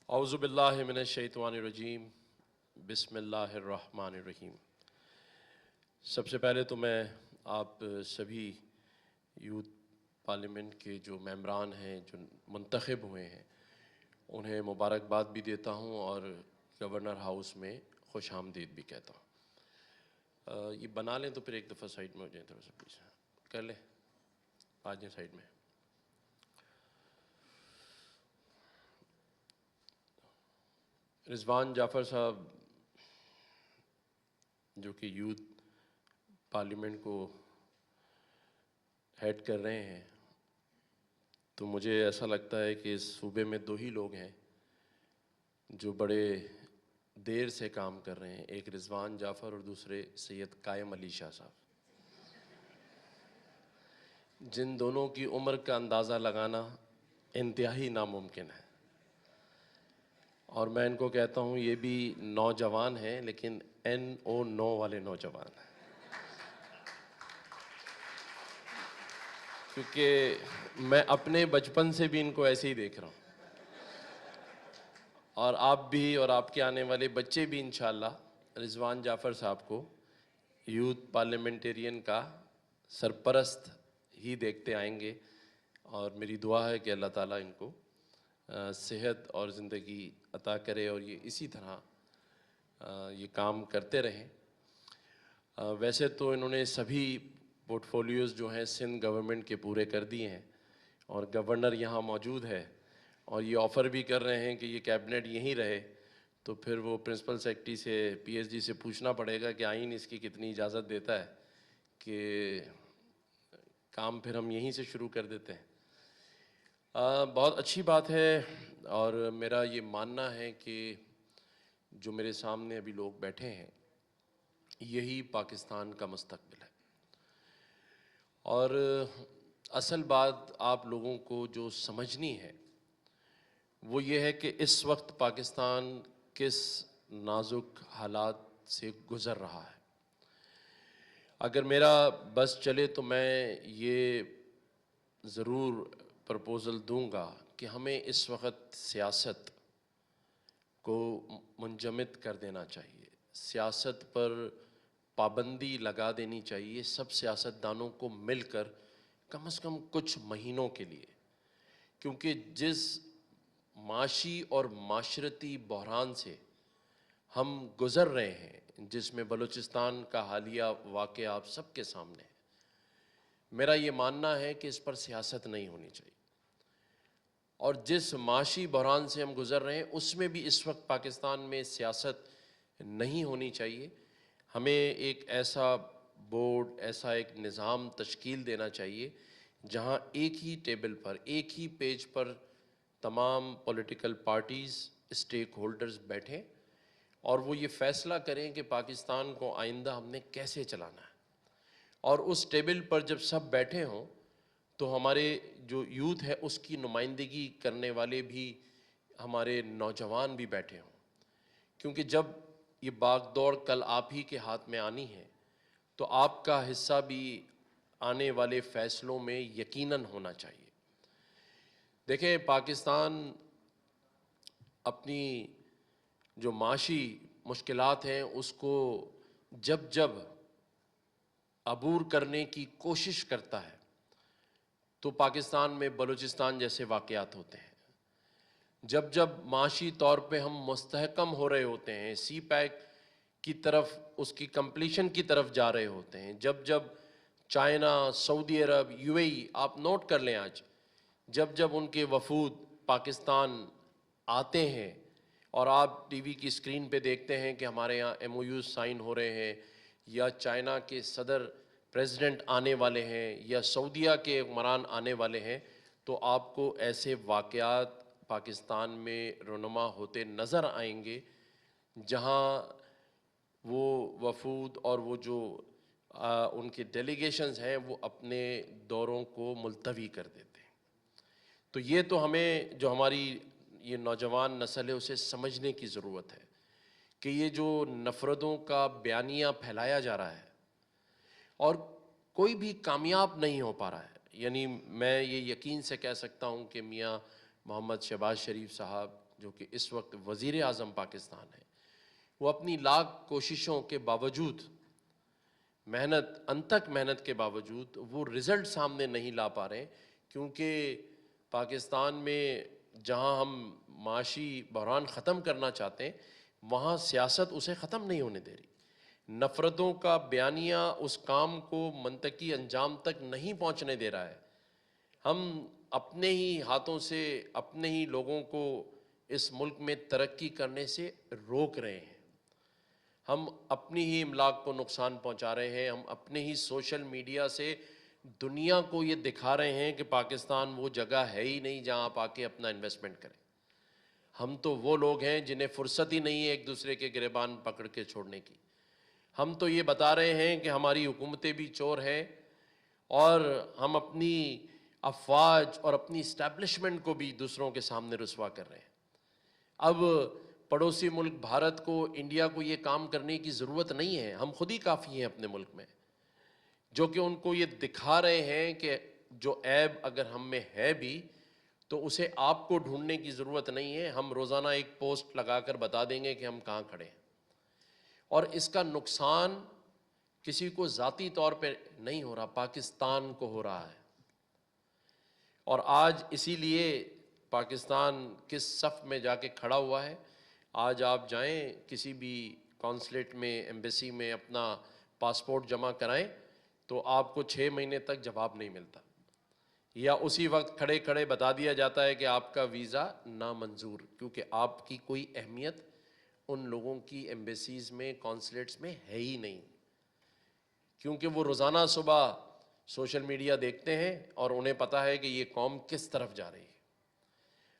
اعوذ باللہ من الشیطان الرجیم بسم اللہ الرحمن الرحیم۔ سب سے پہلے تو میں آپ سبھی یوتھ پارلیمنٹ کے جو ممبران ہیں جو منتخب ہوئے ہیں انہیں مبارکباد بھی دیتا ہوں اور گورنر ہاؤس میں خوش آمدید بھی کہتا ہوں۔ یہ بنا لیں تو پھر ایک دفعہ سائڈ میں ہو جائیں، تھوڑا سا پلیز کر لیں، آ جائیں سائڈ میں۔ رضوان جعفر صاحب جو کہ یوتھ پارلیمنٹ کو ہیڈ کر رہے ہیں، تو مجھے ایسا لگتا ہے کہ اس صوبے میں دو ہی لوگ ہیں جو بڑے دیر سے کام کر رہے ہیں، ایک رضوان جعفر اور دوسرے سید قائم علی شاہ صاحب، جن دونوں کی عمر کا اندازہ لگانا انتہائی ناممکن ہے۔ اور میں ان کو کہتا ہوں یہ بھی نوجوان ہیں لیکن NO9 والے نوجوان ہیں، کیونکہ میں اپنے بچپن سے بھی ان کو ایسے ہی دیکھ رہا ہوں، اور آپ بھی اور آپ کے آنے والے بچے بھی انشاءاللہ رضوان جعفر صاحب کو یوتھ پارلیمنٹیرین کا سرپرست ہی دیکھتے آئیں گے، اور میری دعا ہے کہ اللہ تعالیٰ ان کو صحت اور زندگی عطا کرے اور یہ اسی طرح یہ کام کرتے رہیں۔ ویسے تو انہوں نے سبھی پورٹ فولیوز جو ہیں سندھ گورنمنٹ کے پورے کر دیے ہیں، اور گورنر یہاں موجود ہے اور یہ آفر بھی کر رہے ہیں کہ یہ کیبنٹ یہیں رہے، تو پھر وہ پرنسپل سیکرٹری سے PSG سے پوچھنا پڑے گا کہ آئین اس کی کتنی اجازت دیتا ہے کہ کام پھر ہم یہیں سے شروع کر دیتے ہیں۔ بہت اچھی بات ہے، اور میرا یہ ماننا ہے کہ جو میرے سامنے ابھی لوگ بیٹھے ہیں یہی پاکستان کا مستقبل ہے، اور اصل بات آپ لوگوں کو جو سمجھنی ہے وہ یہ ہے کہ اس وقت پاکستان کس نازک حالات سے گزر رہا ہے۔ اگر میرا بس چلے تو میں یہ ضرور پرپوزل دوں گا کہ ہمیں اس وقت سیاست کو منجمد کر دینا چاہیے، سیاست پر پابندی لگا دینی چاہیے سب سیاستدانوں کو مل کر کم از کم کچھ مہینوں کے لیے، کیونکہ جس معاشی اور معاشرتی بحران سے ہم گزر رہے ہیں، جس میں بلوچستان کا حالیہ واقعہ آپ سب کے سامنے ہے، میرا یہ ماننا ہے کہ اس پر سیاست نہیں ہونی چاہیے، اور جس معاشی بحران سے ہم گزر رہے ہیں اس میں بھی اس وقت پاکستان میں سیاست نہیں ہونی چاہیے۔ ہمیں ایک ایسا بورڈ، ایسا ایک نظام تشکیل دینا چاہیے جہاں ایک ہی ٹیبل پر، ایک ہی پیج پر تمام پولیٹیکل پارٹیز، اسٹیک ہولڈرز بیٹھیں اور وہ یہ فیصلہ کریں کہ پاکستان کو آئندہ ہم نے کیسے چلانا ہے، اور اس ٹیبل پر جب سب بیٹھے ہوں تو ہمارے جو یوتھ ہے اس کی نمائندگی کرنے والے بھی ہمارے نوجوان بھی بیٹھے ہوں، کیونکہ جب یہ باغ دوڑ کل آپ ہی کے ہاتھ میں آنی ہے تو آپ کا حصہ بھی آنے والے فیصلوں میں یقیناً ہونا چاہیے۔ دیکھیں، پاکستان اپنی جو معاشی مشکلات ہیں اس کو جب جب عبور کرنے کی کوشش کرتا ہے تو پاکستان میں بلوچستان جیسے واقعات ہوتے ہیں، جب جب معاشی طور پہ ہم مستحکم ہو رہے ہوتے ہیں، سی پیک کی طرف، اس کی کمپلیشن کی طرف جا رہے ہوتے ہیں، جب جب چائنا، سعودی عرب، UAE، آپ نوٹ کر لیں آج جب جب ان کے وفود پاکستان آتے ہیں اور آپ ٹی وی کی اسکرین پہ دیکھتے ہیں کہ ہمارے یہاں MOUs سائن ہو رہے ہیں، یا چائنا کے صدر پریزیڈنٹ آنے والے ہیں، یا سعودیہ کے حکمران آنے والے ہیں، تو آپ کو ایسے واقعات پاکستان میں رونما ہوتے نظر آئیں گے جہاں وہ وفود اور وہ جو ان کے ڈیلیگیشنز ہیں وہ اپنے دوروں کو ملتوی کر دیتے ہیں۔ تو یہ تو ہمیں، جو ہماری یہ نوجوان نسل ہے، اسے سمجھنے کی ضرورت ہے کہ یہ جو نفرتوں کا بیانیہ پھیلایا جا رہا ہے اور کوئی بھی کامیاب نہیں ہو پا رہا ہے، یعنی میں یہ یقین سے کہہ سکتا ہوں کہ میاں محمد شہباز شریف صاحب، جو کہ اس وقت وزیر اعظم پاکستان ہے، وہ اپنی لاکھ کوششوں کے باوجود، انتھک محنت کے باوجود وہ رزلٹ سامنے نہیں لا پا رہے، کیونکہ پاکستان میں جہاں ہم معاشی بحران ختم کرنا چاہتے ہیں، وہاں سیاست اسے ختم نہیں ہونے دے رہی۔ نفرتوں کا بیانیہ اس کام کو منطقی انجام تک نہیں پہنچنے دے رہا ہے۔ ہم اپنے ہی ہاتھوں سے اپنے ہی لوگوں کو اس ملک میں ترقی کرنے سے روک رہے ہیں۔ ہم اپنی ہی املاک کو نقصان پہنچا رہے ہیں۔ ہم اپنے ہی سوشل میڈیا سے دنیا کو یہ دکھا رہے ہیں کہ پاکستان وہ جگہ ہے ہی نہیں جہاں آپ آ کے اپنا انویسٹمنٹ کریں۔ ہم تو وہ لوگ ہیں جنہیں فرصت ہی نہیں ہے ایک دوسرے کے گریبان پکڑ کے چھوڑنے کی۔ ہم تو یہ بتا رہے ہیں کہ ہماری حکومتیں بھی چور ہیں، اور ہم اپنی افواج اور اپنی اسٹیبلشمنٹ کو بھی دوسروں کے سامنے رسوا کر رہے ہیں۔ اب پڑوسی ملک بھارت کو، انڈیا کو یہ کام کرنے کی ضرورت نہیں ہے، ہم خود ہی کافی ہیں اپنے ملک میں، جو کہ ان کو یہ دکھا رہے ہیں کہ جو عیب اگر ہم میں ہے بھی تو اسے آپ کو ڈھونڈنے کی ضرورت نہیں ہے، ہم روزانہ ایک پوسٹ لگا کر بتا دیں گے کہ ہم کہاں کھڑے ہیں۔ اور اس کا نقصان کسی کو ذاتی طور پہ نہیں ہو رہا، پاکستان کو ہو رہا ہے۔ اور آج اسی لیے پاکستان کس صف میں جا کے کھڑا ہوا ہے۔ آج آپ جائیں کسی بھی کونسلیٹ میں، ایمبیسی میں اپنا پاسپورٹ جمع کرائیں تو آپ کو 6 مہینے تک جواب نہیں ملتا، یا اسی وقت کھڑے کھڑے بتا دیا جاتا ہے کہ آپ کا ویزا نامنظور، کیونکہ آپ کی کوئی اہمیت ان لوگوں کی ایمبیسیز میں، کونسلیٹس میں ہے ہی نہیں، کیونکہ وہ روزانہ صبح سوشل میڈیا دیکھتے ہیں اور انہیں پتہ ہے کہ یہ قوم کس طرف جا رہی ہے۔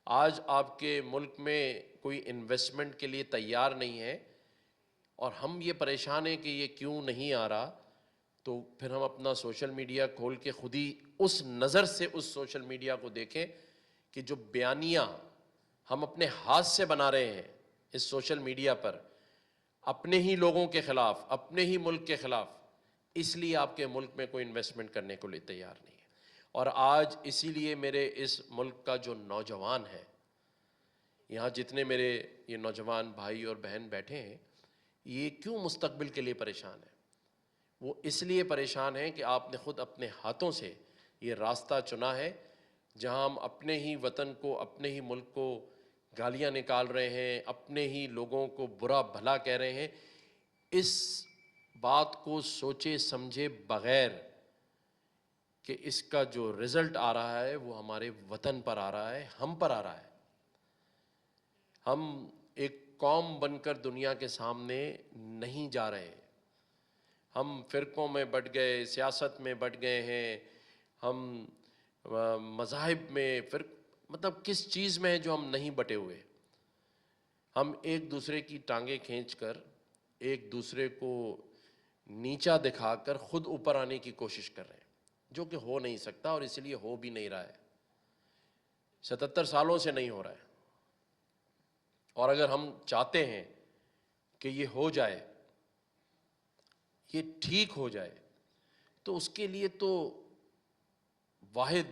آج آپ کے ملک میں کوئی انویسٹمنٹ کے لیے تیار نہیں ہے، اور ہم یہ پریشان ہیں کہ یہ کیوں نہیں آ رہا، تو پھر ہم اپنا سوشل میڈیا کھول کے خود ہی اس نظر سے اس سوشل میڈیا کو دیکھیں کہ جو بیانیہ ہم اپنے ہاتھ سے بنا رہے ہیں اس سوشل میڈیا پر، اپنے ہی لوگوں کے خلاف، اپنے ہی ملک کے خلاف، اس لیے آپ کے ملک میں کوئی انویسٹمنٹ کرنے کو لیے تیار نہیں ہے۔ اور آج اسی لیے میرے اس ملک کا جو نوجوان ہے، یہاں جتنے میرے یہ نوجوان بھائی اور بہن بیٹھے ہیں، یہ کیوں مستقبل کے لیے پریشان ہیں؟ وہ اس لیے پریشان ہیں کہ آپ نے خود اپنے ہاتھوں سے یہ راستہ چنا ہے جہاں ہم اپنے ہی وطن کو، اپنے ہی ملک کو گالیاں نکال رہے ہیں، اپنے ہی لوگوں کو برا بھلا کہہ رہے ہیں، اس بات کو سوچے سمجھے بغیر کہ اس کا جو رزلٹ آ رہا ہے وہ ہمارے وطن پر آ رہا ہے، ہم پر آ رہا ہے۔ ہم ایک قوم بن کر دنیا کے سامنے نہیں جا رہے، ہم فرقوں میں بٹ گئے، سیاست میں بٹ گئے ہیں، ہم مذاہب میں مطلب کس چیز میں ہے جو ہم نہیں بٹے ہوئے۔ ہم ایک دوسرے کی ٹانگیں کھینچ کر، ایک دوسرے کو نیچا دکھا کر خود اوپر آنے کی کوشش کر رہے ہیں، جو کہ ہو نہیں سکتا، اور اس لیے ہو بھی نہیں رہا ہے، 77 سالوں سے نہیں ہو رہا ہے۔ اور اگر ہم چاہتے ہیں کہ یہ ہو جائے، یہ ٹھیک ہو جائے، تو اس کے لیے تو واحد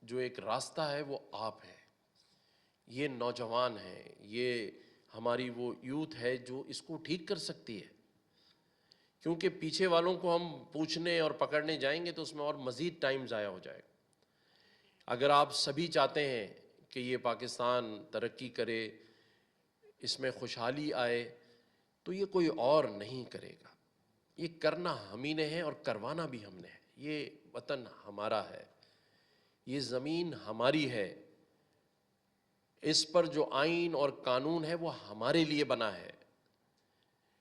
جو ایک راستہ ہے وہ آپ ہے، یہ نوجوان ہیں، یہ ہماری وہ یوتھ ہے جو اس کو ٹھیک کر سکتی ہے۔ کیونکہ پیچھے والوں کو ہم پوچھنے اور پکڑنے جائیں گے تو اس میں اور مزید ٹائم ضائع ہو جائے گا۔ اگر آپ سبھی چاہتے ہیں کہ یہ پاکستان ترقی کرے، اس میں خوشحالی آئے، تو یہ کوئی اور نہیں کرے گا، یہ کرنا ہم ہی نے ہے اور کروانا بھی ہم نے ہے۔ یہ وطن ہمارا ہے، یہ زمین ہماری ہے، اس پر جو آئین اور قانون ہے وہ ہمارے لیے بنا ہے،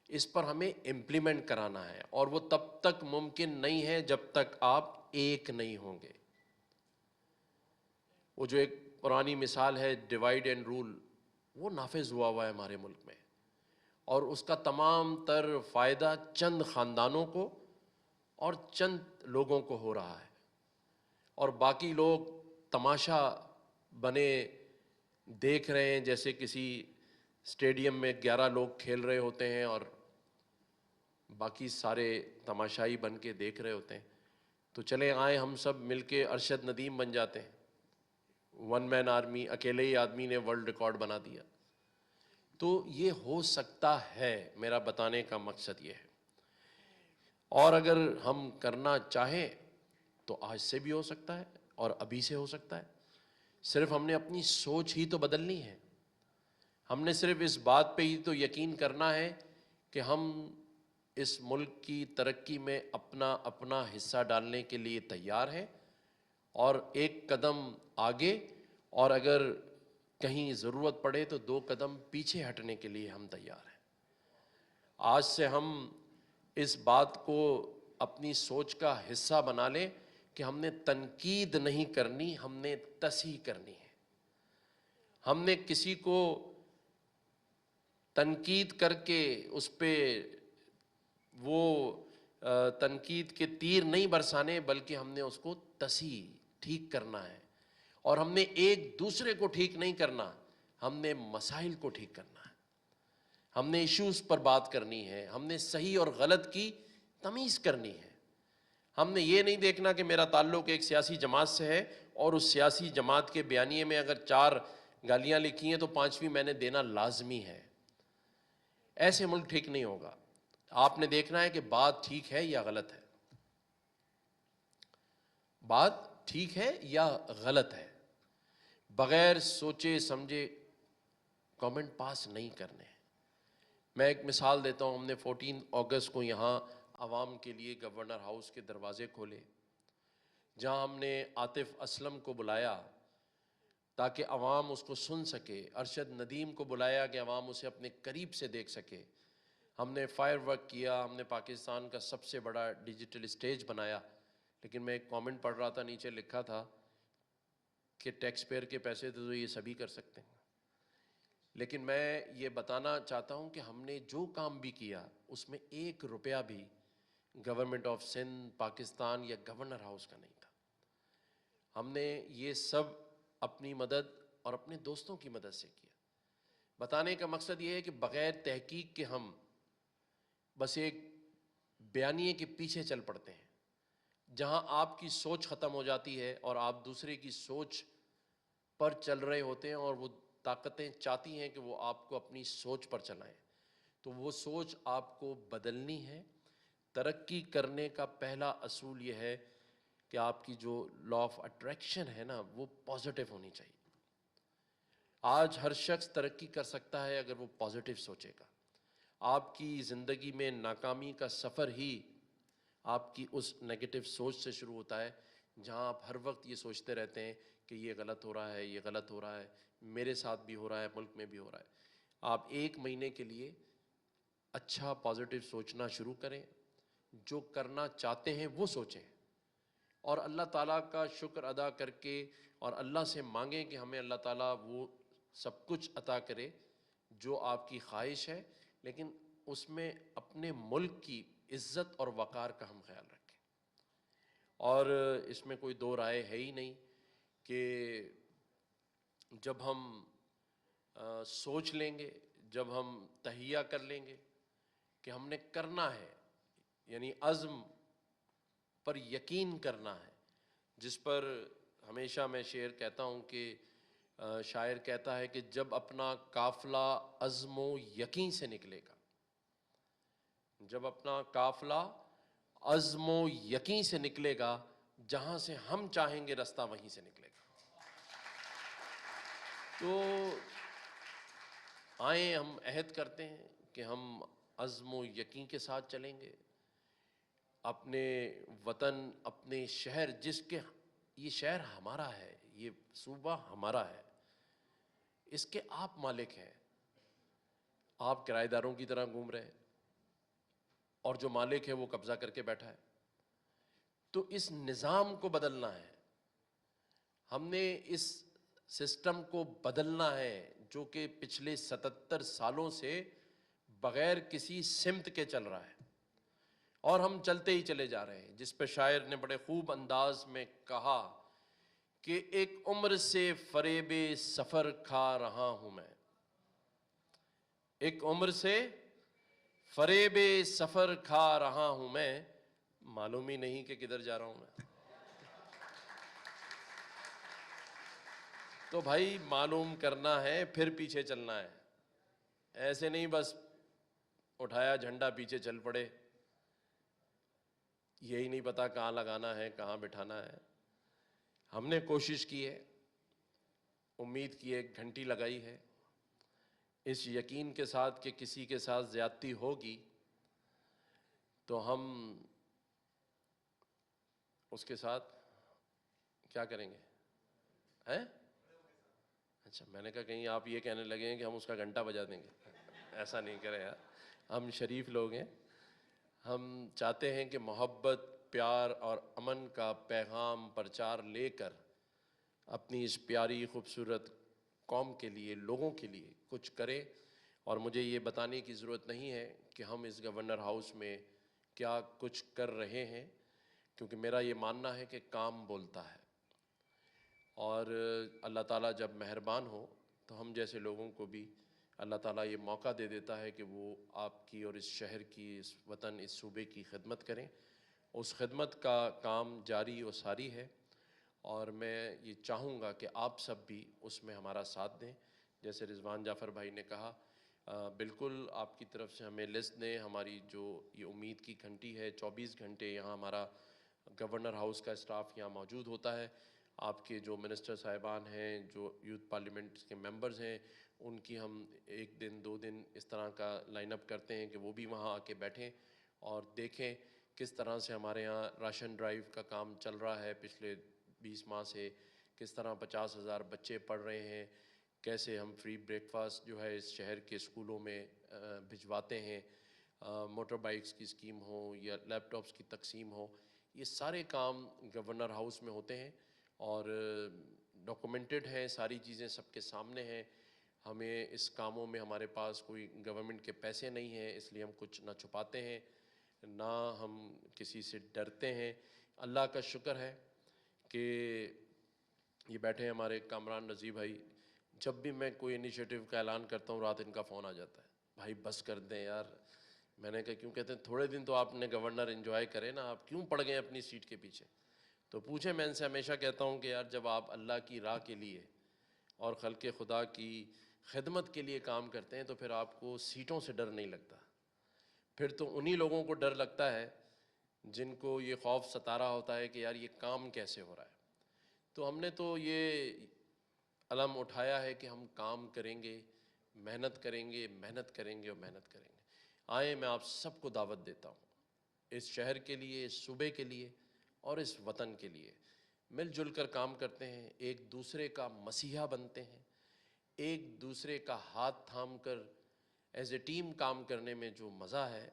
اس پر ہمیں امپلیمنٹ کرانا ہے، اور وہ تب تک ممکن نہیں ہے جب تک آپ ایک نہیں ہوں گے۔ وہ جو ایک پرانی مثال ہے ڈیوائیڈ اینڈ رول، وہ نافذ ہوا ہے ہمارے ملک میں، اور اس کا تمام تر فائدہ چند خاندانوں کو اور چند لوگوں کو ہو رہا ہے، اور باقی لوگ تماشا بنے دیکھ رہے ہیں، جیسے کسی اسٹیڈیم میں 11 لوگ کھیل رہے ہوتے ہیں اور باقی سارے تماشائی بن کے دیکھ رہے ہوتے ہیں۔ تو چلے آئیں ہم سب مل کے ارشد ندیم بن جاتے ہیں، ون مین آرمی، اکیلے ہی آدمی نے ورلڈ ریکارڈ بنا دیا. تو یہ ہو سکتا ہے، میرا بتانے کا مقصد یہ ہے. اور اگر ہم کرنا چاہیں تو آج سے بھی ہو سکتا ہے اور ابھی سے ہو سکتا ہے. صرف ہم نے اپنی سوچ ہی تو بدلنی ہے. ہم نے صرف اس بات پہ ہی تو یقین کرنا ہے کہ ہم اس ملک کی ترقی میں اپنا اپنا حصہ ڈالنے کے لیے تیار ہیں، اور ایک قدم آگے، اور اگر کہیں ضرورت پڑے تو 2 قدم پیچھے ہٹنے کے لیے ہم تیار ہیں. آج سے ہم اس بات کو اپنی سوچ کا حصہ بنا لیں کہ ہم نے تنقید نہیں کرنی، ہم نے تصحیح کرنی ہے. ہم نے کسی کو تنقید کر کے اس پہ وہ تنقید کے تیر نہیں برسانے، بلکہ ہم نے اس کو تصحیح ٹھیک کرنا ہے. اور ہم نے ایک دوسرے کو ٹھیک نہیں کرنا، ہم نے مسائل کو ٹھیک کرنا ہے. ہم نے ایشوز پر بات کرنی ہے، ہم نے صحیح اور غلط کی تمیز کرنی ہے. ہم نے یہ نہیں دیکھنا کہ میرا تعلق ایک سیاسی جماعت سے ہے اور اس سیاسی جماعت کے بیانیے میں اگر 4 گالیاں لکھی ہیں تو 5ویں میں نے دینا لازمی ہے. ایسے ملک ٹھیک نہیں ہوگا. آپ نے دیکھنا ہے کہ بات ٹھیک ہے یا غلط ہے، بات ٹھیک ہے یا غلط ہے. بغیر سوچے سمجھے کامنٹ پاس نہیں کرنے. میں ایک مثال دیتا ہوں. ہم نے 14 اگست کو یہاں عوام کے لیے گورنر ہاؤس کے دروازے کھولے، جہاں ہم نے عاطف اسلم کو بلایا تاکہ عوام اس کو سن سکے، ارشد ندیم کو بلایا کہ عوام اسے اپنے قریب سے دیکھ سکے. ہم نے فائر ورک کیا، ہم نے پاکستان کا سب سے بڑا ڈیجیٹل اسٹیج بنایا. لیکن میں ایک کامنٹ پڑھ رہا تھا، نیچے لکھا تھا کہ ٹیکس پیئر کے پیسے تو یہ سبھی کر سکتے ہیں. لیکن میں یہ بتانا چاہتا ہوں کہ ہم نے جو کام بھی کیا اس میں 1 روپیہ بھی گورنمنٹ آف سندھ، پاکستان یا گورنر ہاؤس کا نہیں تھا. ہم نے یہ سب اپنی مدد اور اپنے دوستوں کی مدد سے کیا. بتانے کا مقصد یہ ہے کہ بغیر تحقیق کے ہم بس ایک بیانیے کے پیچھے چل پڑتے ہیں، جہاں آپ کی سوچ ختم ہو جاتی ہے اور آپ دوسرے کی سوچ پر چل رہے ہوتے ہیں، اور وہ طاقتیں چاہتی ہیں کہ وہ آپ کو اپنی سوچ پر چلائیں. تو وہ سوچ آپ کو بدلنی ہے. ترقی کرنے کا پہلا اصول یہ ہے کہ آپ کی جو لا آف اٹریکشن ہے نا، وہ پازیٹیو ہونی چاہیے. آج ہر شخص ترقی کر سکتا ہے اگر وہ پازیٹیو سوچے گا. آپ کی زندگی میں ناکامی کا سفر ہی آپ کی اس نیگیٹو سوچ سے شروع ہوتا ہے، جہاں آپ ہر وقت یہ سوچتے رہتے ہیں کہ یہ غلط ہو رہا ہے، یہ غلط ہو رہا ہے، میرے ساتھ بھی ہو رہا ہے، ملک میں بھی ہو رہا ہے. آپ 1 مہینے کے لیے اچھا پازیٹیو سوچنا شروع کریں. جو کرنا چاہتے ہیں وہ سوچیں، اور اللہ تعالیٰ کا شکر ادا کر کے اور اللہ سے مانگیں کہ ہمیں اللہ تعالیٰ وہ سب کچھ عطا کرے جو آپ کی خواہش ہے، لیکن اس میں اپنے ملک کی عزت اور وقار کا ہم خیال رکھیں. اور اس میں کوئی دو رائے ہے ہی نہیں کہ جب ہم سوچ لیں گے، جب ہم تہیہ کر لیں گے کہ ہم نے کرنا ہے، یعنی عزم پر یقین کرنا ہے، جس پر ہمیشہ میں شعر کہتا ہوں کہ شاعر کہتا ہے کہ جب اپنا قافلہ عزم و یقین سے نکلے گا، جب اپنا قافلہ عزم و یقین سے نکلے گا، جہاں سے ہم چاہیں گے رستہ وہیں سے نکلے گا. تو آئیں ہم عہد کرتے ہیں کہ ہم عزم و یقین کے ساتھ چلیں گے. اپنے وطن، اپنے شہر، جس کے یہ شہر ہمارا ہے، یہ صوبہ ہمارا ہے، اس کے آپ مالک ہیں. آپ کرایہ داروں کی طرح گھوم رہے ہیں، اور جو مالک ہے وہ قبضہ کر کے بیٹھا ہے. تو اس نظام کو بدلنا ہے. ہم نے اس سسٹم کو بدلنا ہے جو کہ پچھلے 77 سالوں سے بغیر کسی سمت کے چل رہا ہے، اور ہم چلتے ہی چلے جا رہے ہیں. جس پہ شاعر نے بڑے خوب انداز میں کہا کہ ایک عمر سے فریب سفر کھا رہا ہوں میں، ایک عمر سے فریب سفر کھا رہا ہوں میں، معلوم ہی نہیں کہ کدھر جا رہا ہوں میں. تو بھائی معلوم کرنا ہے پھر پیچھے چلنا ہے، ایسے نہیں بس اٹھایا جھنڈا پیچھے چل پڑے، یہی نہیں پتا کہاں لگانا ہے کہاں بٹھانا ہے۔ ہم نے کوشش کی ہے، امید کی ایک گھنٹی لگائی ہے، اس یقین کے ساتھ کہ کسی کے ساتھ زیادتی ہوگی تو ہم اس کے ساتھ کیا کریں گے؟ ہیں؟ اچھا، میں نے کہا کہیں آپ یہ کہنے لگے ہیں کہ ہم اس کا گھنٹہ بجا دیں گے، ایسا نہیں کریں یار، ہم شریف لوگ ہیں۔ ہم چاہتے ہیں کہ محبت، پیار اور امن کا پیغام پرچار لے کر اپنی اس پیاری خوبصورت قوم کے لیے، لوگوں کے لیے کچھ کریں، اور مجھے یہ بتانے کی ضرورت نہیں ہے کہ ہم اس گورنر ہاؤس میں کیا کچھ کر رہے ہیں، کیونکہ میرا یہ ماننا ہے کہ کام بولتا ہے، اور اللہ تعالیٰ جب مہربان ہو تو ہم جیسے لوگوں کو بھی اللہ تعالیٰ یہ موقع دے دیتا ہے کہ وہ آپ کی اور اس شہر کی، اس وطن، اس صوبے کی خدمت کریں۔ اس خدمت کا کام جاری و ساری ہے، اور میں یہ چاہوں گا کہ آپ سب بھی اس میں ہمارا ساتھ دیں۔ جیسے رضوان جعفر بھائی نے کہا، بالکل آپ کی طرف سے ہمیں لسٹ دیں۔ ہماری جو یہ امید کی گھنٹی ہے، 24 گھنٹے یہاں ہمارا گورنر ہاؤس کا اسٹاف یہاں موجود ہوتا ہے۔ آپ کے جو منسٹر صاحبان ہیں، جو یوتھ پارلیمنٹ کے ممبرز ہیں، ان کی ہم 1 دن 2 دن اس طرح کا لائن اپ کرتے ہیں کہ وہ بھی وہاں آ کے بیٹھیں اور دیکھیں کس طرح سے ہمارے یہاں راشن ڈرائیو کا کام چل رہا ہے پچھلے 20 ماہ سے، کس طرح 50,000 بچے پڑھ رہے ہیں، کیسے ہم فری بریک فاسٹ جو ہے اس شہر کے اسکولوں میں بھجواتے ہیں، موٹر بائکس کی اسکیم ہو یا لیپ ٹاپس کی تقسیم ہو، یہ سارے کام گورنر ہاؤس میں ہوتے ہیں اور ڈاکومنٹڈ ہیں، ساری چیزیں سب کے سامنے ہیں۔ ہمیں اس کاموں میں ہمارے پاس کوئی گورنمنٹ کے پیسے نہیں ہیں، اس لیے ہم کچھ نہ چھپاتے ہیں، نہ ہم کسی سے ڈرتے ہیں۔ اللہ کا شکر ہے کہ یہ بیٹھے ہیں ہمارے کامران رضی بھائی، جب بھی میں کوئی انیشیٹو کا اعلان کرتا ہوں رات ان کا فون آ جاتا ہے، بھائی بس کر دیں یار۔ میں نے کہا کیوں؟ کہتے ہیں تھوڑے دن تو آپ نے گورنر انجوائے کرے نا، آپ کیوں پڑ گئے اپنی سیٹ کے پیچھے؟ تو پوچھیں، میں ان سے ہمیشہ کہتا ہوں کہ یار جب آپ اللہ کی راہ کے لیے اور خلق خدا کی خدمت کے لیے کام کرتے ہیں تو پھر آپ کو سیٹوں سے ڈر نہیں لگتا، پھر تو انہی لوگوں کو ڈر لگتا ہے جن کو یہ خوف ستا رہا ہوتا ہے کہ یار یہ کام کیسے ہو رہا ہے۔ تو ہم نے تو یہ علم اٹھایا ہے کہ ہم کام کریں گے، محنت کریں گے، محنت کریں گے اور محنت کریں گے۔ آئیں، میں آپ سب کو دعوت دیتا ہوں، اس شہر کے لیے، اس صوبے کے لیے اور اس وطن کے لیے مل جل کر کام کرتے ہیں، ایک دوسرے کا مسیحا بنتے ہیں، ایک دوسرے کا ہاتھ تھام کر ایز اے ٹیم کام کرنے میں جو مزہ ہے،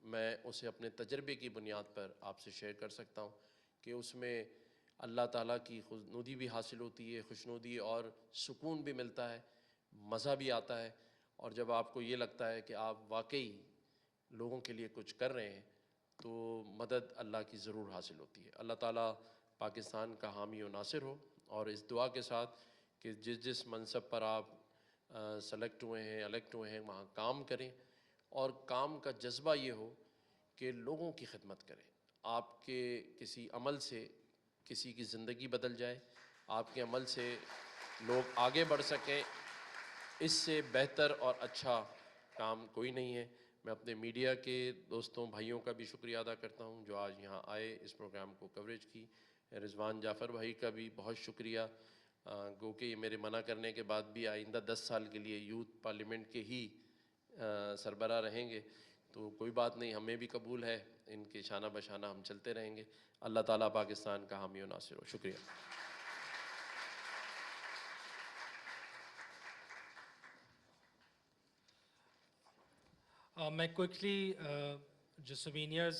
میں اسے اپنے تجربے کی بنیاد پر آپ سے شیئر کر سکتا ہوں کہ اس میں اللہ تعالیٰ کی خوشنودی بھی حاصل ہوتی ہے، خوشنودی اور سکون بھی ملتا ہے، مزہ بھی آتا ہے، اور جب آپ کو یہ لگتا ہے کہ آپ واقعی لوگوں کے لیے کچھ کر رہے ہیں تو مدد اللہ کی ضرور حاصل ہوتی ہے۔ اللہ تعالیٰ پاکستان کا حامی و ناصر ہو، اور اس دعا کے ساتھ کہ جس جس منصب پر آپ سلیکٹ ہوئے ہیں، الیکٹ ہوئے ہیں، وہاں کام کریں، اور کام کا جذبہ یہ ہو کہ لوگوں کی خدمت کریں۔ آپ کے کسی عمل سے کسی کی زندگی بدل جائے، آپ کے عمل سے لوگ آگے بڑھ سکیں، اس سے بہتر اور اچھا کام کوئی نہیں ہے۔ میں اپنے میڈیا کے دوستوں بھائیوں کا بھی شکریہ ادا کرتا ہوں جو آج یہاں آئے، اس پروگرام کو کوریج کی۔ رضوان جعفر بھائی کا بھی بہت شکریہ، گو کہ یہ میرے منع کرنے کے بعد بھی آئندہ 10 سال کے لیے یوتھ پارلیمنٹ کے ہی سربراہ رہیں گے، تو کوئی بات نہیں، ہمیں بھی قبول ہے، ان کے شانہ بشانہ ہم چلتے رہیں گے۔ اللہ تعالیٰ پاکستان کا حامی و ناصر ہو۔ شکریہ۔ میں کوئکلی جو سوینئرز